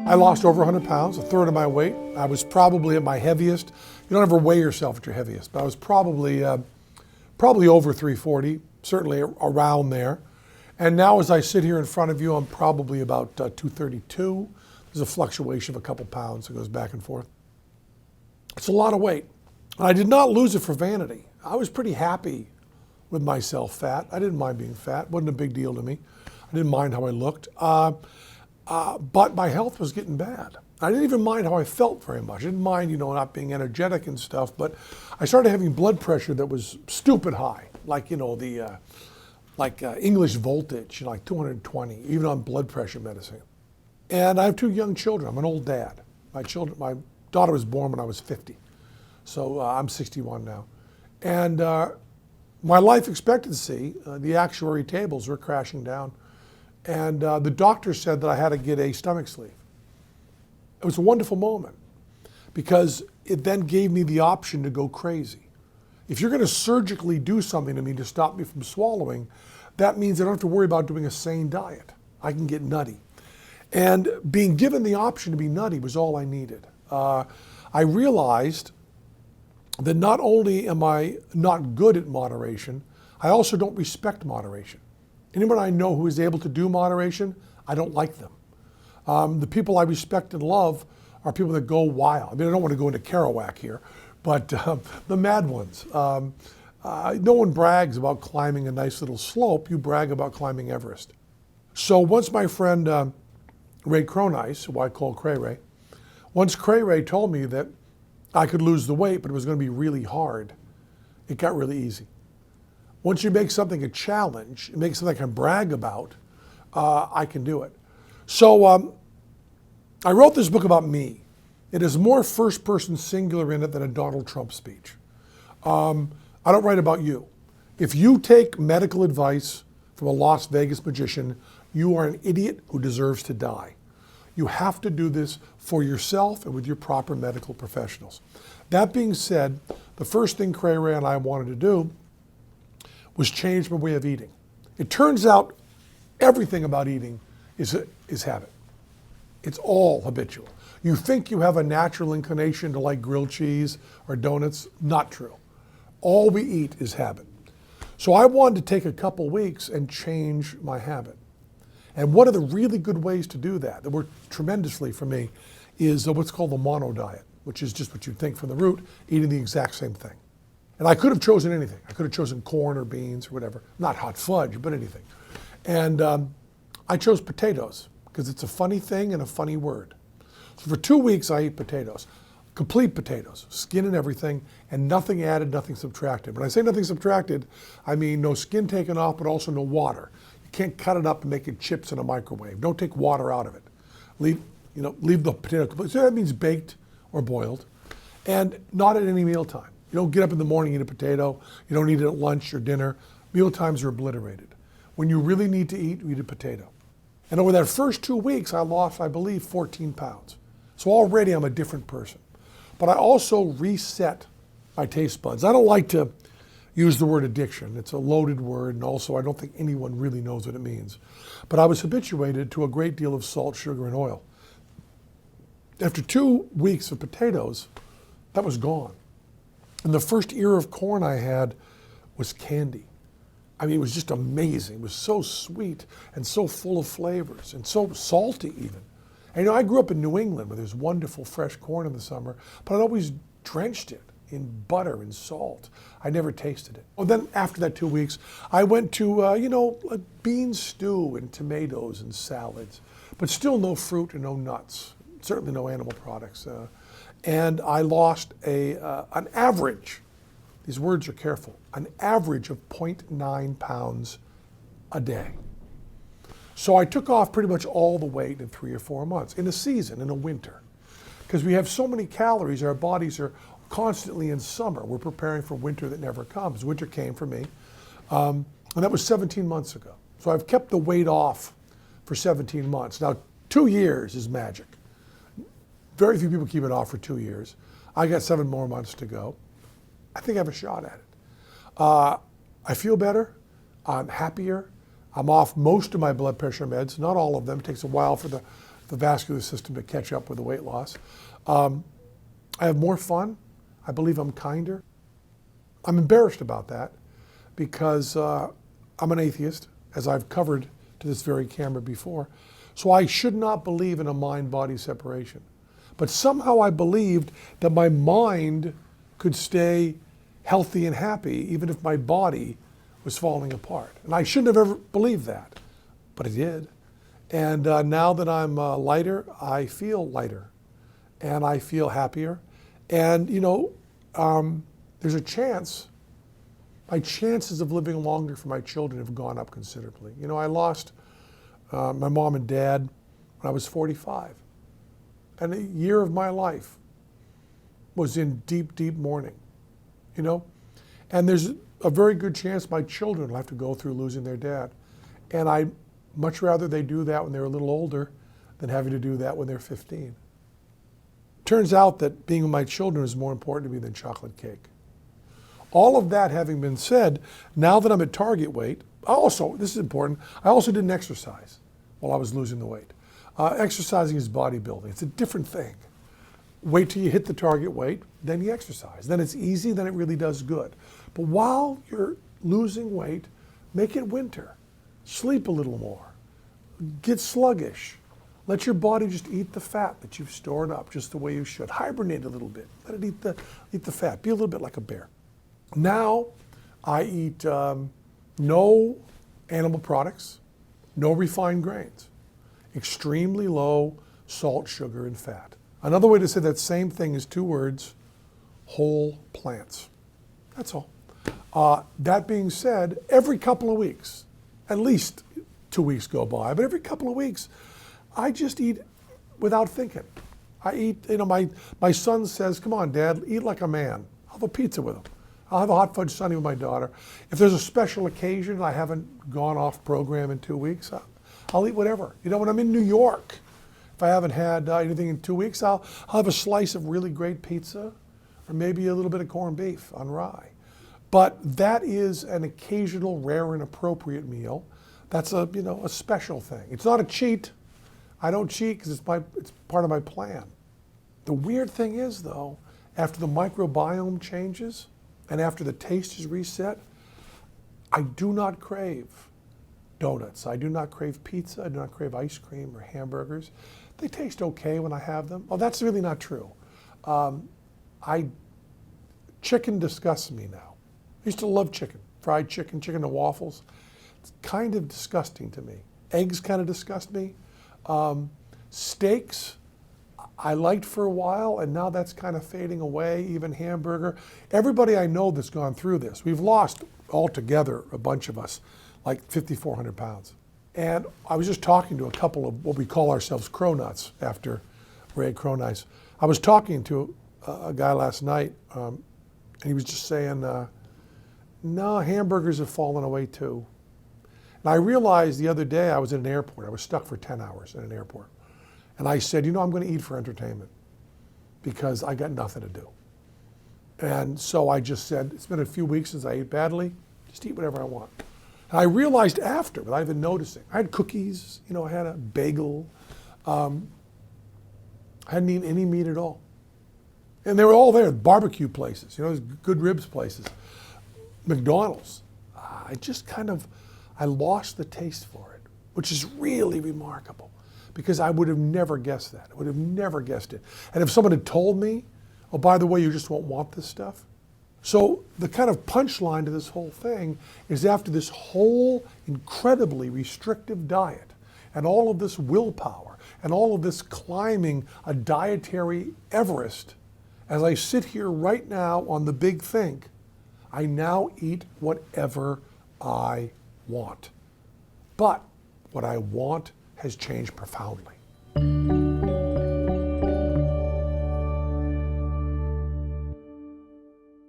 I lost over 100 pounds, a third of my weight. I was probably at my heaviest. You don't ever weigh yourself at your heaviest, but I was probably over 340, certainly around there. And now as I sit here in front of you, I'm probably about 232. There's a fluctuation of a couple pounds that goes back and forth. It's a lot of weight. And I did not lose it for vanity. I was pretty happy with myself fat. I didn't mind being fat. It wasn't a big deal to me. I didn't mind how I looked. But my health was getting bad. I didn't even mind how I felt very much. I didn't mind, not being energetic and stuff, but I started having blood pressure that was stupid high, like, English voltage, like 220, even on blood pressure medicine. And I have two young children. I'm an old dad. My daughter was born when I was 50, so I'm 61 now. And my life expectancy, the actuary tables were crashing down. And the doctor said that I had to get a stomach sleeve. It was a wonderful moment because it then gave me the option to go crazy. If you're going to surgically do something to me to stop me from swallowing, that means I don't have to worry about doing a sane diet. I can get nutty. And being given the option to be nutty was all I needed. I realized that not only am I not good at moderation, I also don't respect moderation. Anyone I know who is able to do moderation, I don't like them. The people I respect and love are people that go wild. I mean, I don't want to go into Kerouac here, but the mad ones. No one brags about climbing a nice little slope. You brag about climbing Everest. So once my friend Ray Cronice, who I call Cray Ray, once Cray Ray told me that I could lose the weight, but it was going to be really hard, it got really easy. Once you make something a challenge, it makes something I can brag about, I can do it. So I wrote this book about me. It has more first-person singular in it than a Donald Trump speech. I don't write about you. If you take medical advice from a Las Vegas magician, you are an idiot who deserves to die. You have to do this for yourself and with your proper medical professionals. That being said, the first thing Cray Ray and I wanted to do was change my way of eating. It turns out everything about eating is habit. It's all habitual. You think you have a natural inclination to like grilled cheese or donuts, not true. All we eat is habit. So I wanted to take a couple weeks and change my habit. And one of the really good ways to do that worked tremendously for me, is what's called the mono diet, which is just what you'd think from the root, eating the exact same thing. And I could have chosen anything. I could have chosen corn or beans or whatever. Not hot fudge, but anything. And I chose potatoes because it's a funny thing and a funny word. So for 2 weeks I ate potatoes, complete potatoes, skin and everything, and nothing added, nothing subtracted. When I say nothing subtracted, I mean no skin taken off, but also no water. You can't cut it up and make it chips in a microwave. Don't take water out of it. Leave the potato complete. So that means baked or boiled, and not at any meal time. You don't get up in the morning and eat a potato. You don't eat it at lunch or dinner. Meal times are obliterated. When you really need to eat, you eat a potato. And over that first 2 weeks, I lost, I believe, 14 pounds. So already I'm a different person. But I also reset my taste buds. I don't like to use the word addiction. It's a loaded word, and also I don't think anyone really knows what it means. But I was habituated to a great deal of salt, sugar, and oil. After 2 weeks of potatoes, that was gone. And the first ear of corn I had was candy. I mean, it was just amazing. It was so sweet and so full of flavors and so salty even. And I grew up in New England where there's wonderful fresh corn in the summer, but I'd always drenched it in butter and salt. I never tasted it. Well, then after that 2 weeks, I went to, a bean stew and tomatoes and salads, but still no fruit and no nuts, certainly no animal products. And I lost an average, these words are careful, an average of 0.9 pounds a day. So I took off pretty much all the weight in 3 or 4 months, in a season, in a winter. Because we have so many calories, our bodies are constantly in summer. We're preparing for winter that never comes. Winter came for me, and that was 17 months ago. So I've kept the weight off for 17 months. Now, 2 years is magic. Very few people keep it off for 2 years. I got 7 more months to go. I think I have a shot at it. I feel better. I'm happier. I'm off most of my blood pressure meds, not all of them. It takes a while for the the vascular system to catch up with the weight loss. I have more fun. I believe I'm kinder. I'm embarrassed about that because I'm an atheist, as I've covered to this very camera before. So I should not believe in a mind-body separation. But somehow I believed that my mind could stay healthy and happy even if my body was falling apart. And I shouldn't have ever believed that, but I did. And now that I'm lighter, I feel lighter and I feel happier. And there's a chance, my chances of living longer for my children have gone up considerably. I lost my mom and dad when I was 45. And a year of my life was in deep, deep mourning, And there's a very good chance my children will have to go through losing their dad. And I'd much rather they do that when they're a little older than having to do that when they're 15. Turns out that being with my children is more important to me than chocolate cake. All of that having been said, now that I'm at target weight, this is important, I also didn't exercise while I was losing the weight. Exercising is bodybuilding. It's a different thing. Wait till you hit the target weight, then you exercise. Then it's easy, then it really does good. But while you're losing weight, make it winter. Sleep a little more. Get sluggish. Let your body just eat the fat that you've stored up just the way you should. Hibernate a little bit. Let it eat the fat. Be a little bit like a bear. Now I eat no animal products, no refined grains, extremely low salt, sugar, and fat. Another way to say that same thing is two words: whole plants. That's all. That being said, every couple of weeks, at least 2 weeks go by, but every couple of weeks, I just eat without thinking. I eat, my son says, come on, Dad, eat like a man. I'll have a pizza with him. I'll have a hot fudge sundae with my daughter. If there's a special occasion, I haven't gone off program in 2 weeks, I'll eat whatever. When I'm in New York, if I haven't had anything in 2 weeks, I'll have a slice of really great pizza or maybe a little bit of corned beef on rye. But that is an occasional, rare, and appropriate meal. That's a special thing. It's not a cheat. I don't cheat because it's part of my plan. The weird thing is, though, after the microbiome changes and after the taste is reset, I do not crave donuts. I do not crave pizza. I do not crave ice cream or hamburgers. They taste okay when I have them. Oh, that's really not true. Chicken disgusts me now. I used to love chicken, fried chicken, chicken and waffles. It's kind of disgusting to me. Eggs kind of disgust me. Steaks, I liked for a while, and now that's kind of fading away, even hamburger. Everybody I know that's gone through this, we've lost altogether, a bunch of us, like 5,400 pounds. And I was just talking to a couple of what we call ourselves cronuts after Ray Cronice. I was talking to a guy last night, and he was just saying, no, hamburgers have fallen away too. And I realized the other day I was in an airport. I was stuck for 10 hours in an airport. And I said, I'm going to eat for entertainment because I got nothing to do. And so I just said, it's been a few weeks since I ate badly. Just eat whatever I want. And I realized after, without even noticing, I had cookies, I had a bagel. I hadn't eaten any meat at all. And they were all there, barbecue places, good ribs places, McDonald's. I lost the taste for it, which is really remarkable because I would have never guessed that. I would have never guessed it. And if someone had told me, oh, by the way, you just won't want this stuff. So the kind of punchline to this whole thing is after this whole incredibly restrictive diet and all of this willpower and all of this climbing a dietary Everest, as I sit here right now on the big think, I now eat whatever I want. But what I want has changed profoundly.